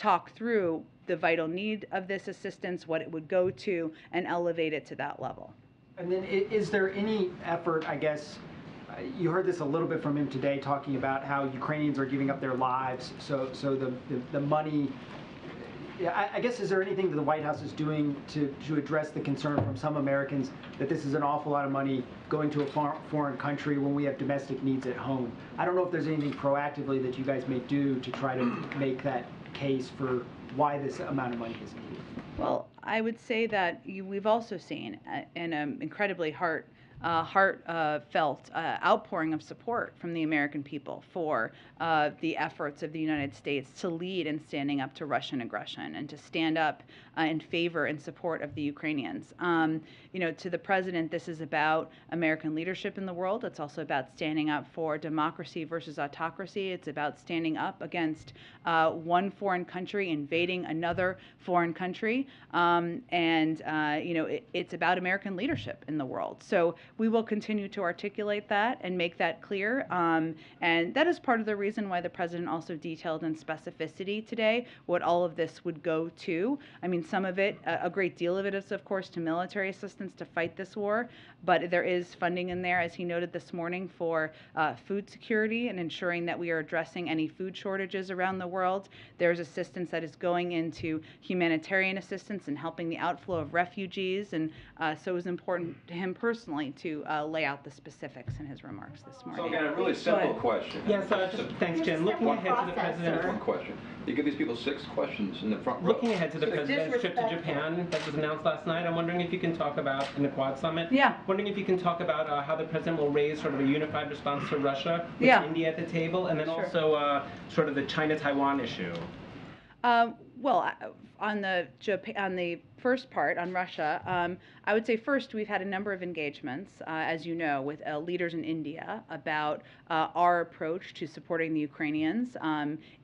talk through the vital need of this assistance, what it would go to, and elevate it to that level. And then is there any effort, I guess, you heard this a little bit from him today, talking about how Ukrainians are giving up their lives, so the money, I guess, is there anything that the White House is doing to address the concern from some Americans that this is an awful lot of money going to a foreign country when we have domestic needs at home? I don't know if there's anything proactively that you guys may do to try to make that case for why this amount of money is needed. Well, I would say that we've also seen an incredibly heartfelt outpouring of support from the American people for the efforts of the United States to lead in standing up to Russian aggression and to stand up in favor and support of the Ukrainians. To the president, this is about American leadership in the world. It's also about standing up for democracy versus autocracy. It's about standing up against one foreign country invading another foreign country. It's about American leadership in the world. So we will continue to articulate that and make that clear. And that is part of the reason why the president also detailed in specificity today what all of this would go to. I mean, some of it, a great deal of it is, of course, to military assistance to fight this war, but there is funding in there, as he noted this morning, for food security and ensuring that we are addressing any food shortages around the world. There's assistance that is going into humanitarian assistance and helping the outflow of refugees, and so it was important to him personally to lay out the specifics in his remarks this morning. So again, a really simple question. Yes, thanks, Jen. Looking ahead to the president. One question. You give these people 6 questions in the front row. Looking ahead to the president's trip to Japan that was announced last night, I'm wondering if you can talk about, in the Quad Summit, wondering if you can talk about how the president will raise sort of a unified response to Russia with India at the table, and then also sort of the China-Taiwan issue. Well, on the first part, on Russia, I would say first we've had a number of engagements, as you know, with leaders in India about our approach to supporting the Ukrainians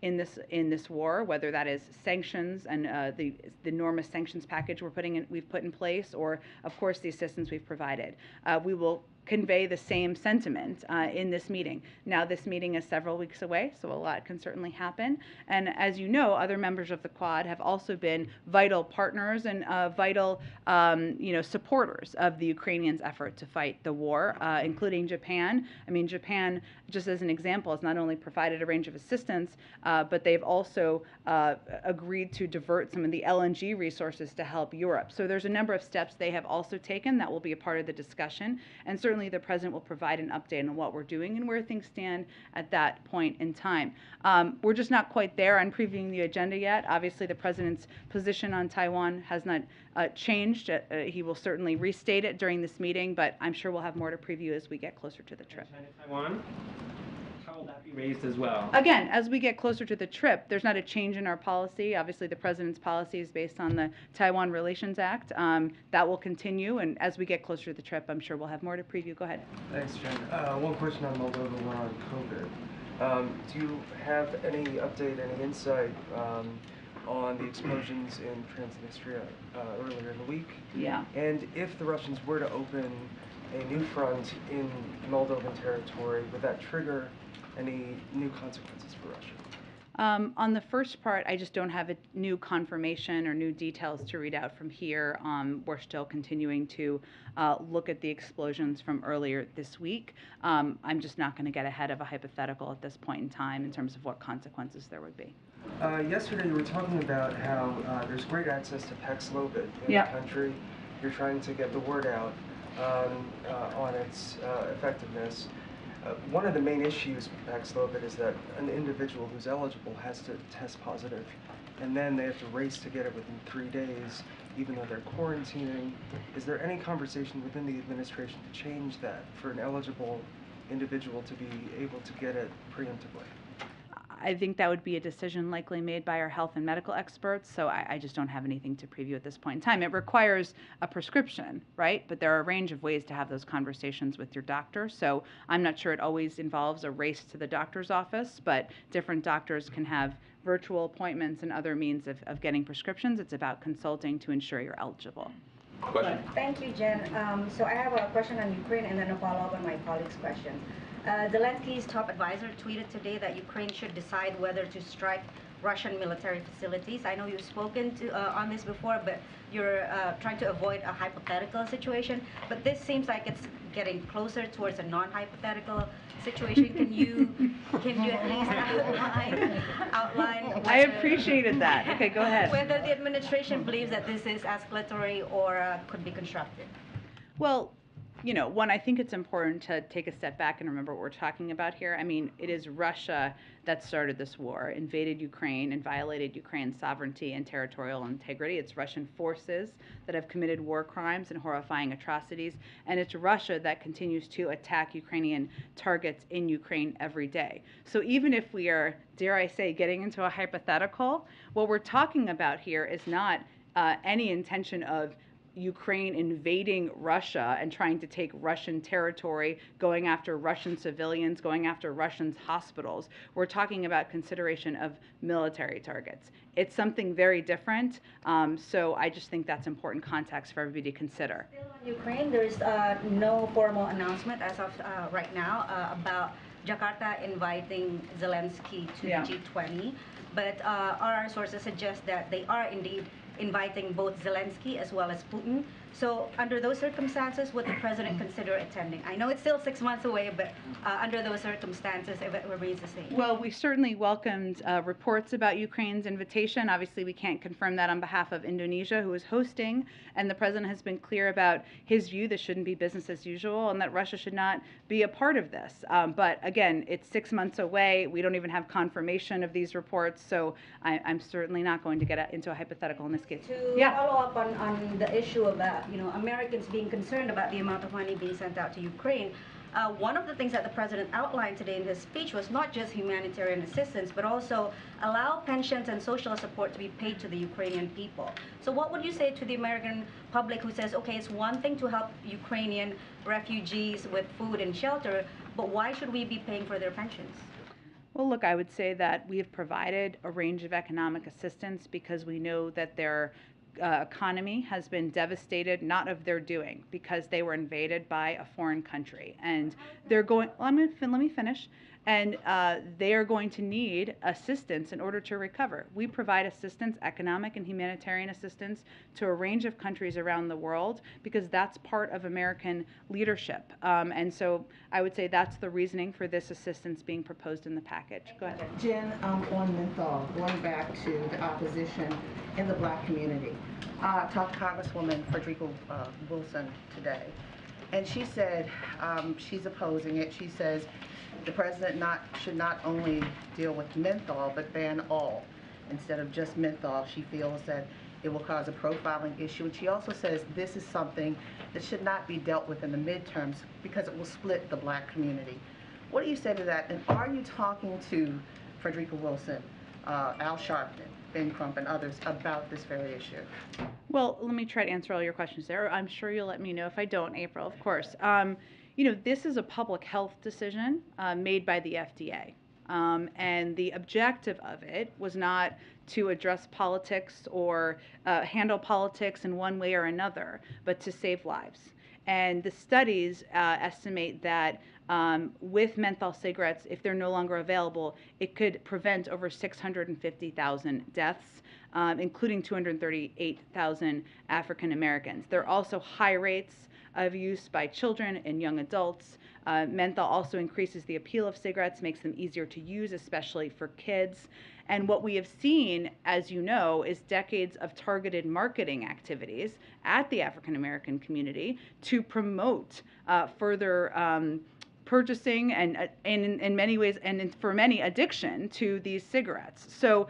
in this war, whether that is sanctions and the enormous sanctions package we've put in place, or of course the assistance we've provided. We will convey the same sentiment in this meeting. Now, this meeting is several weeks away, so a lot can certainly happen. And as you know, other members of the Quad have also been vital partners and vital, supporters of the Ukrainians' effort to fight the war, including Japan. I mean, Japan, just as an example, has not only provided a range of assistance, but they've also agreed to divert some of the LNG resources to help Europe. So there's a number of steps they have also taken that will be a part of the discussion, and certainly the president will provide an update on what we're doing and where things stand at that point in time. We're just not quite there on previewing the agenda yet. Obviously, the president's position on Taiwan has not changed. He will certainly restate it during this meeting, but I'm sure we'll have more to preview as we get closer to the trip. China-Taiwan? How will that be raised as well? Again, as we get closer to the trip, there's not a change in our policy. Obviously, the president's policy is based on the Taiwan Relations Act. That will continue, and as we get closer to the trip, I'm sure we'll have more to preview. Go ahead. Thanks, Jen. One question on Moldova, one on COVID. Do you have any update, any insight on the explosions in Transnistria earlier in the week? Yeah. And if the Russians were to open a new front in Moldovan territory, would that trigger any new consequences for Russia? On the first part, I just don't have a new confirmation or new details to read out from here. We're still continuing to look at the explosions from earlier this week. I'm just not going to get ahead of a hypothetical at this point in time in terms of what consequences there would be. Yesterday you were talking about how there's great access to Paxlovid in the country. You're trying to get the word out on its effectiveness. One of the main issues with Paxlovid is that an individual who's eligible has to test positive, and then they have to race to get it within 3 days, even though they're quarantining. Is there any conversation within the administration to change that for an eligible individual to be able to get it preemptively? I think that would be a decision likely made by our health and medical experts, so I just don't have anything to preview at this point in time. It requires a prescription, right? But there are a range of ways to have those conversations with your doctor, so I'm not sure it always involves a race to the doctor's office, but different doctors can have virtual appointments and other means of getting prescriptions. It's about consulting to ensure you're eligible. Question? Thank you, Jen. So I have a question on Ukraine and then a follow-up on my colleague's question. Zelensky's top advisor tweeted today that Ukraine should decide whether to strike Russian military facilities. I know you've spoken on this before, but you're trying to avoid a hypothetical situation. But this seems like it's getting closer towards a non-hypothetical situation. Can you at least outline I appreciated that. Okay, go ahead. Whether the administration believes that this is escalatory or could be constructive? Well, one, I think it's important to take a step back and remember what we're talking about here. I mean, it is Russia that started this war, invaded Ukraine, and violated Ukraine's sovereignty and territorial integrity. It's Russian forces that have committed war crimes and horrifying atrocities, and it's Russia that continues to attack Ukrainian targets in Ukraine every day. So even if we are, dare I say, getting into a hypothetical, what we're talking about here is not any intention of Ukraine invading Russia and trying to take Russian territory, going after Russian civilians, going after Russian hospitals. We're talking about consideration of military targets. It's something very different, so I just think that's important context for everybody to consider. Still on Ukraine, there's no formal announcement as of right now about Jakarta inviting Zelensky to the G20, but our sources suggest that they are indeed inviting both Zelensky as well as Putin. So under those circumstances, would the president consider attending? I know it's still 6 months away, but under those circumstances, if it remains the same. Well, we certainly welcomed reports about Ukraine's invitation. Obviously, we can't confirm that on behalf of Indonesia, who is hosting, and the president has been clear about his view this shouldn't be business as usual and that Russia should not be a part of this. But again, it's 6 months away. We don't even have confirmation of these reports, so I'm certainly not going to get into a hypothetical in this case. To follow up on the issue of Americans being concerned about the amount of money being sent out to Ukraine, one of the things that the president outlined today in his speech was not just humanitarian assistance, but also allow pensions and social support to be paid to the Ukrainian people. So what would you say to the American public who says, okay, it's one thing to help Ukrainian refugees with food and shelter, but why should we be paying for their pensions? Well, look, I would say that we have provided a range of economic assistance because we know that their economy has been devastated, not of their doing, because they were invaded by a foreign country. And they're going, let me finish. And they are going to need assistance in order to recover. We provide assistance, economic and humanitarian assistance, to a range of countries around the world because that's part of American leadership. And so I would say that's the reasoning for this assistance being proposed in the package. Go ahead. Jen, on menthol, going back to the opposition in the Black community. I talked to Congresswoman Frederica Wilson today, and she said she's opposing it. She says the president should not only deal with menthol, but ban all. Instead of just menthol, she feels that it will cause a profiling issue. And she also says this is something that should not be dealt with in the midterms because it will split the Black community. What do you say to that? And are you talking to Frederica Wilson, Al Sharpton, Ben Crump, and others about this very issue? Well, let me try to answer all your questions there. I'm sure you'll let me know if I don't, April, of course. This is a public health decision made by the FDA. And the objective of it was not to address politics or handle politics in one way or another, but to save lives. And the studies estimate that with menthol cigarettes, if they're no longer available, it could prevent over 650,000 deaths, including 238,000 African Americans. There are also high rates of use by children and young adults. Menthol also increases the appeal of cigarettes, makes them easier to use, especially for kids. And what we have seen, as you know, is decades of targeted marketing activities at the African American community to promote further purchasing and in many ways, and for many, addiction to these cigarettes. So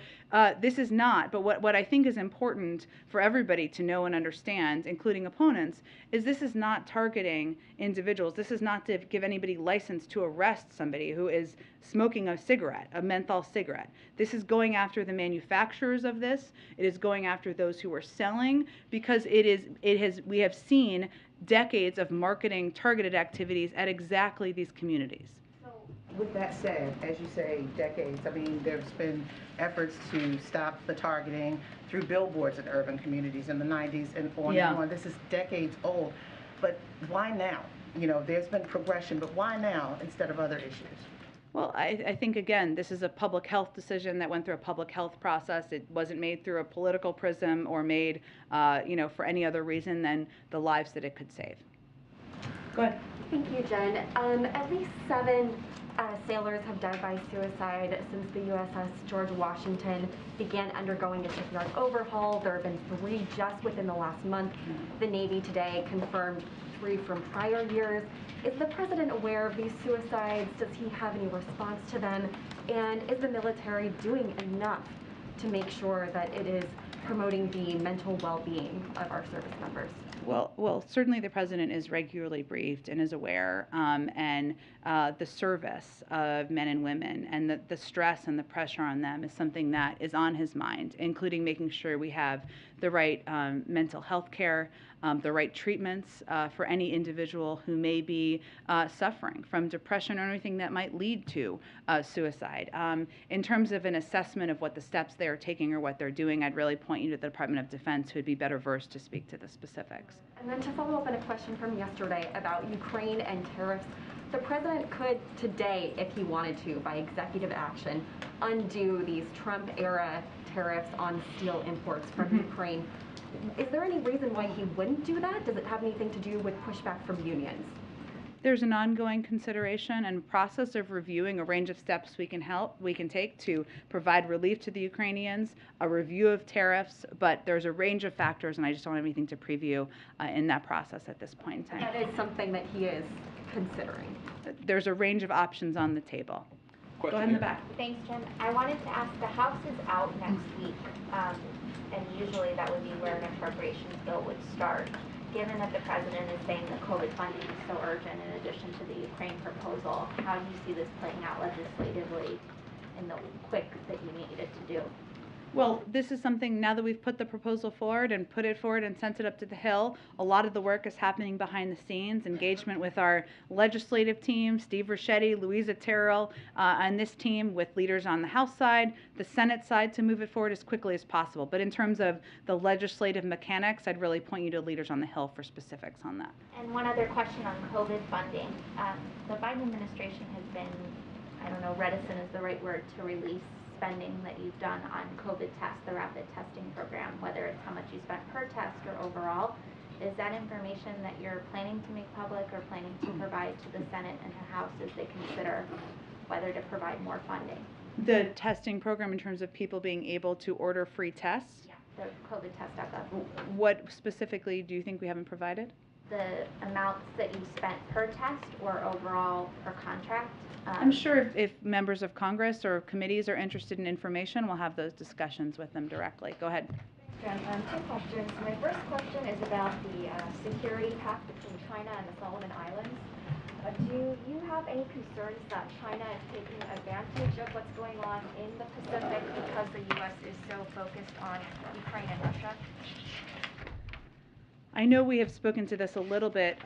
this is not, but what I think is important for everybody to know and understand, including opponents, is this is not targeting individuals. This is not to give anybody license to arrest somebody who is smoking a cigarette, a menthol cigarette. This is going after the manufacturers of this. It is going after those who are selling, because we have seen decades of marketing targeted activities at exactly these communities. So with that said, as you say, decades, I mean, there's been efforts to stop the targeting through billboards in urban communities in the 90s and on and on. This is decades old, but why now? There's been progression, but why now instead of other issues? Well, I think, again, this is a public health decision that went through a public health process. It wasn't made through a political prism or made, for any other reason than the lives that it could save. Go ahead. Thank you, Jen. At least 7 sailors have died by suicide since the USS George Washington began undergoing a shipyard overhaul. There have been 3 just within the last month. The Navy today confirmed 3 from prior years. Is the president aware of these suicides? Does he have any response to them? And is the military doing enough to make sure that it is promoting the mental well-being of our service members? Well, certainly the president is regularly briefed and is aware, and the service of men and women and the stress and the pressure on them is something that is on his mind, including making sure we have the right mental health care, the right treatments for any individual who may be suffering from depression or anything that might lead to suicide. In terms of an assessment of what the steps they are taking or what they're doing, I'd really point you to the Department of Defense, who would be better versed to speak to the specifics. And then to follow up on a question from yesterday about Ukraine and tariffs, the president could today, if he wanted to, by executive action, undo these Trump-era tariffs on steel imports from Ukraine. Is there any reason why he wouldn't do that? Does it have anything to do with pushback from unions? There's an ongoing consideration and process of reviewing a range of steps we can take to provide relief to the Ukrainians, a review of tariffs, but there's a range of factors, and I just don't have anything to preview in that process at this point in time. That is something that he is considering. There's a range of options on the table. Question Go ahead in the back. Thanks, Jen. I wanted to ask, the House is out next week, and usually that would be where an appropriations bill would start. Given that the president is saying that COVID funding is so urgent in addition to the Ukraine proposal, how do you see this playing out legislatively in the quick that you need it to do? Well, this is something, now that we've put the proposal forward and put it forward and sent it up to the Hill, a lot of the work is happening behind the scenes, engagement with our legislative team, Steve Ricchetti, Louisa Terrell, and this team with leaders on the House side, the Senate side, to move it forward as quickly as possible. But in terms of the legislative mechanics, I'd really point you to leaders on the Hill for specifics on that. And one other question on COVID funding. The Biden administration has been, I don't know, reticent is the right word, to release spending that you've done on COVID tests, the rapid testing program, whether it's how much you spent per test or overall. Is that information that you're planning to make public or planning to provide to the Senate and the House as they consider whether to provide more funding? The testing program in terms of people being able to order free tests? Yeah, the COVID test.gov. What specifically do you think we haven't provided? The amounts that you spent per test or overall per contract. I'm sure if members of Congress or committees are interested in information, we'll have those discussions with them directly. Go ahead. Jen, 2 questions. My first question is about the security pact between China and the Solomon Islands. Do you have any concerns that China is taking advantage of what's going on in the Pacific because the U.S. is so focused on Ukraine and Russia? I know we have spoken to this a little bit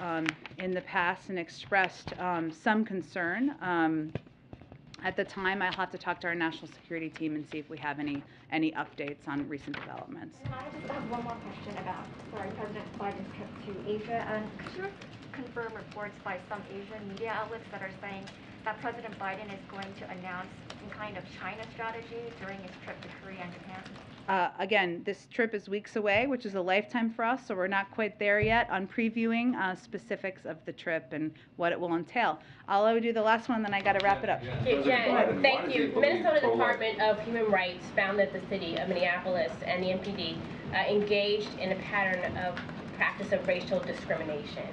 in the past and expressed some concern. At the time, I'll have to talk to our national security team and see if we have any updates on recent developments. And I just have one more question about, President Biden's trip to Asia. Could you confirm reports by some Asian media outlets that are saying that President Biden is going to announce some kind of China strategy during his trip to Korea and Japan? Again, this trip is weeks away, which is a lifetime for us, so we're not quite there yet on previewing specifics of the trip and what it will entail. I'll do the last one, then I got to wrap it up. Jen, thank you. Minnesota Department of Human Rights found that the city of Minneapolis and the MPD engaged in a pattern of practice of racial discrimination.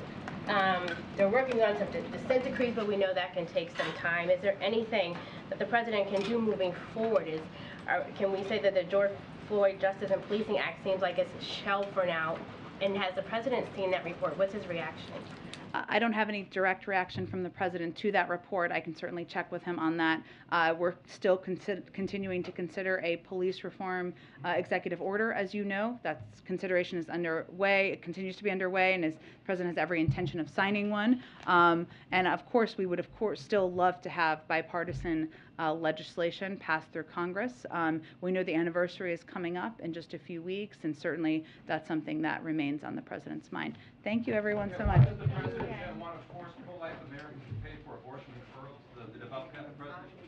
They're working on some dissent decrees, but we know that can take some time. Is there anything that the president can do moving forward? Can we say that the George Floyd Justice and Policing Act seems like it's shelved for now? And has the president seen that report? What's his reaction? I don't have any direct reaction from the president to that report. I can certainly check with him on that. We're still continuing to consider a police reform executive order, as you know. That consideration is underway. It continues to be underway, and the president has every intention of signing one. And of course, we would still love to have bipartisan legislation passed through Congress. We know the anniversary is coming up in just a few weeks, and certainly that's something that remains on the president's mind. Thank you, everyone, so much. Does the president want to force pro-life Americans to pay for abortion referrals to the the development president?